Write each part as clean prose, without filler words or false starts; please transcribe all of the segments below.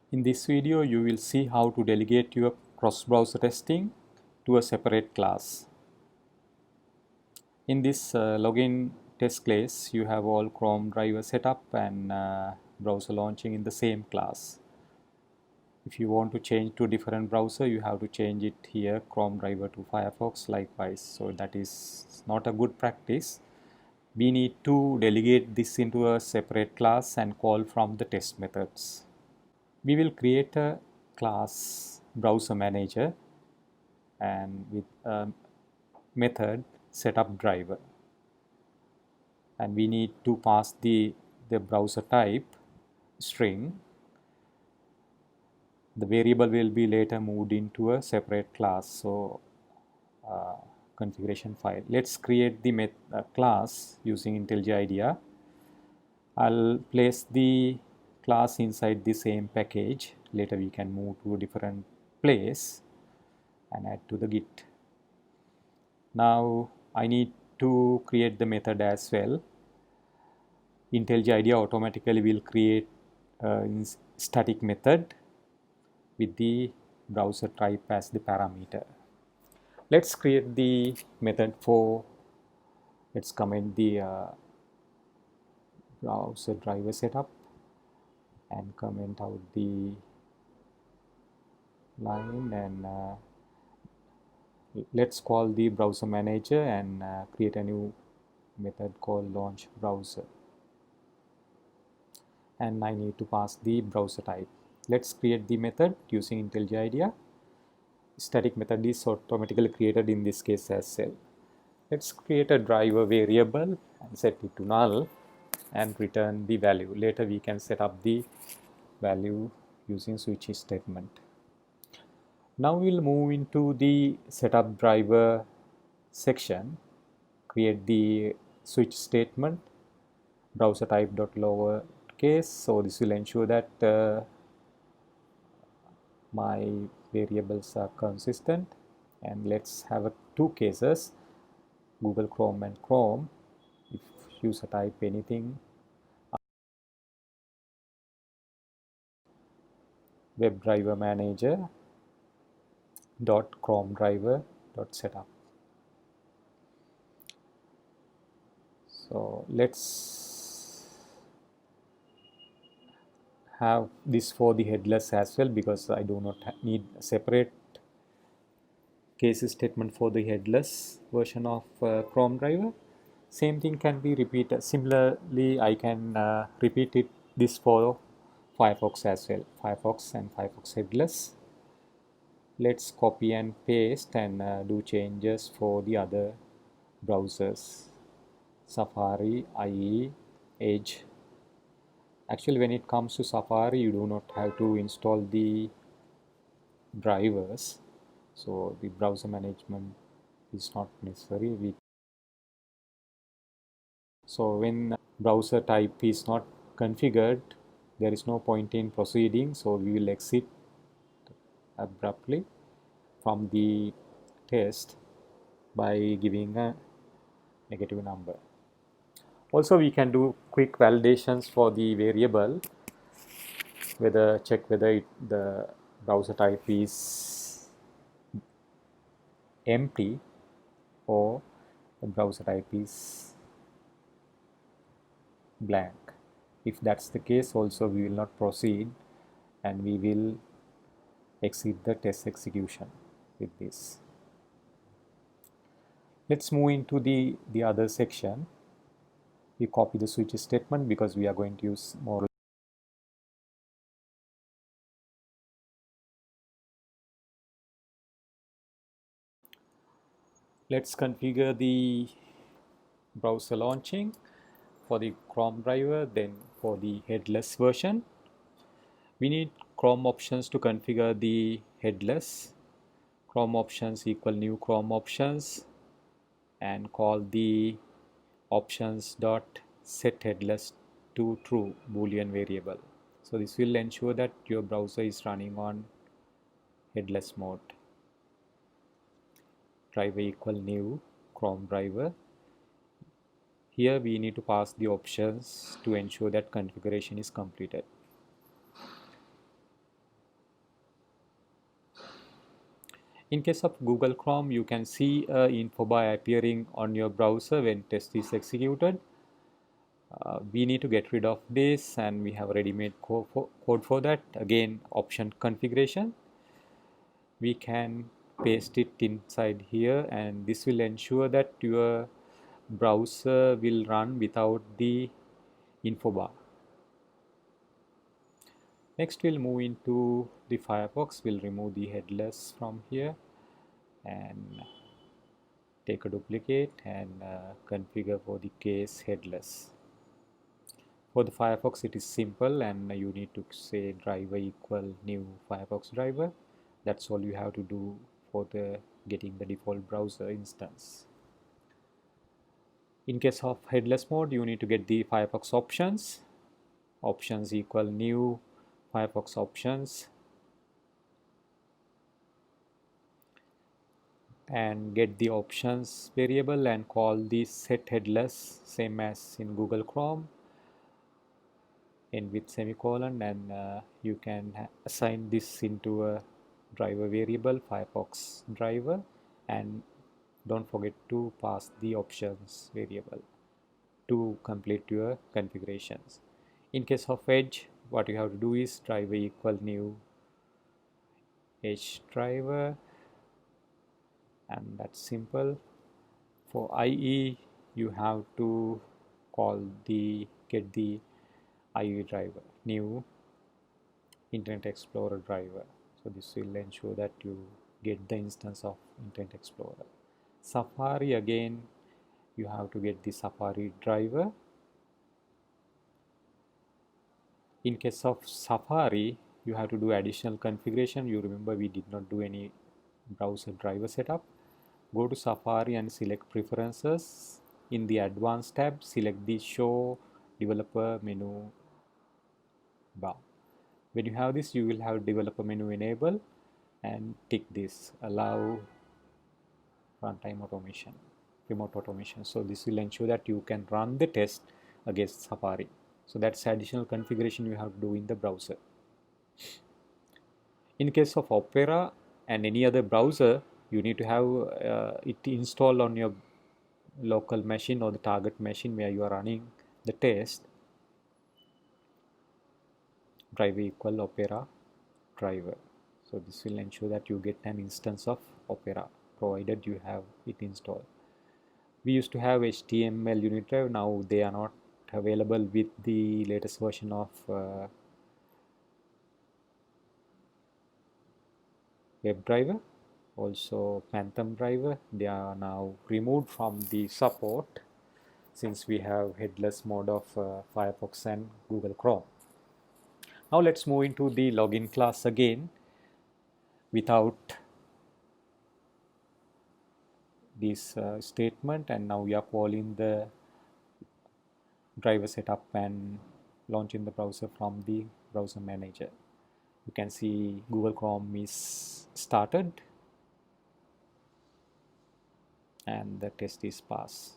In this video, you will see how to delegate your cross-browser testing to a separate class. In this login test case, you have all Chrome driver setup and browser launching in the same class. If you want to change to a different browser, you have to change it here, Chrome driver to Firefox likewise. So that is not a good practice. We need to delegate this into a separate class and call from the test methods. We will create a class browser manager and with a method setup driver, and we need to pass the browser type string. The variable will be later moved into a separate class, so configuration file. Let's create the class using IntelliJ IDEA. I'll place the class inside the same package. Later we can move to a different place and add to the Git. Now I need to create the method as well. IntelliJ IDEA automatically will create a static method with the browser type as the parameter. Let's create the method for, let's comment the browser driver setup and comment out the line, and let's call the browser manager and create a new method called launch browser, and I need to pass the browser type. Let's create the method using IntelliJ IDEA. Static method is automatically created in this case as well. Let's create a driver variable and set it to null and return the value. Later we can set up the value using switch statement. Now we'll move into the setup driver section, create the switch statement, browser type dot lowercase. So this will ensure that my variables are consistent. And let's have two cases, Google Chrome and Chrome. If user type anything, WebDriver manager dot Chrome driver dot setup. So let's have this for the headless as well, because I do not need a separate case statement for the headless version of Chrome driver. Same thing can be repeated. Similarly, I can repeat this for Firefox as well, Firefox and Firefox headless. Let's copy and paste and do changes for the other browsers, Safari, IE, Edge. Actually, when it comes to Safari, you do not have to install the drivers, so the browser management is not necessary. So when browser type is not configured, there is no point in proceeding, so we will exit abruptly from the test by giving a negative number. Also, we can do quick validations for the variable, check whether the browser type is empty or the browser type is blank. If that's the case, also we will not proceed and we will exit the test execution with this. Let's move into the other section. We copy the switch statement because we are going to use more. Let's configure the browser launching for the Chrome driver. Then for the headless version, we need Chrome options to configure the headless. Chrome options equal new Chrome options and call the options dot set headless to true boolean variable. So this will ensure that your browser is running on headless mode. Driver equal new Chrome driver. Here we need to pass the options to ensure that configuration is completed. In case of Google Chrome, you can see a info bar appearing on your browser when test is executed. We need to get rid of this, and we have a ready-made code for that. Again, option configuration. We can paste it inside here, and this will ensure that your browser will run without the info bar. Next, we'll move into the Firefox. We'll remove the headless from here and take a duplicate and configure for the case headless. For the Firefox, it is simple, and you need to say driver equal new Firefox driver. That's all you have to do for the getting the default browser instance. In case of headless mode, you need to get the Firefox options. Options equal new Firefox options, and get the options variable and call the set headless, same as in Google Chrome, end with semicolon, and you can assign this into a driver variable, Firefox driver, and don't forget to pass the options variable to complete your configurations. In case of Edge, what you have to do is driver equal new Edge driver, and that's simple. For IE, you have to get the IE driver, new Internet Explorer driver. So this will ensure that you get the instance of Internet Explorer. Safari, again, you have to get the Safari driver. In case of Safari, you have to do additional configuration. You remember we did not do any browser driver setup. Go to Safari and select Preferences. In the Advanced tab, select the Show Developer Menu bar. When you have this, you will have Developer Menu enable, and tick this Allow Runtime Automation, Remote Automation. So this will ensure that you can run the test against Safari. So that's additional configuration you have to do in the browser. In case of Opera and any other browser, you need to have it installed on your local machine or the target machine where you are running the test. Driver equal Opera driver. So this will ensure that you get an instance of Opera provided you have it installed. We used to have HTML unit drive. Now they are not available with the latest version of WebDriver. Also Phantom driver, they are now removed from the support since we have headless mode of Firefox and Google Chrome. Now let's move into the login class again without this statement, and now we are calling the driver setup and launching the browser from the browser manager. You can see Google Chrome is started and the test is passed.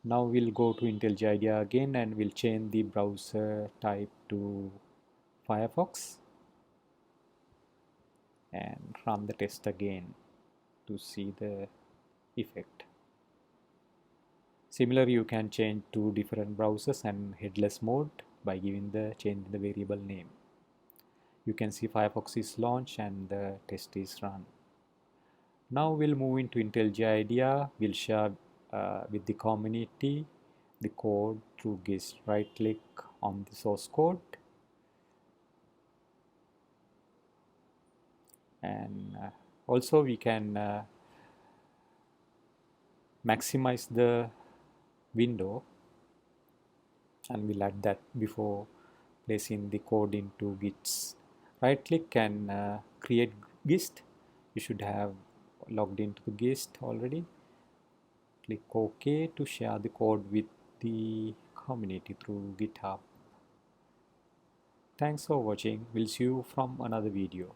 Now we'll go to IntelliJ IDEA again, and we'll change the browser type to Firefox and run the test again to see the effect. Similarly, you can change two different browsers and headless mode by changing the variable name. You can see Firefox is launched and the test is run. Now we'll move into IntelliJ IDEA. We'll share with the community the code through GIST. Right click on the source code and also we can maximize the window, and we'll add that before placing the code into GIST. Right click and create GIST. You should have logged into the GIST already. Click OK to share the code with the community through GitHub. Thanks for watching. We'll see you from another video.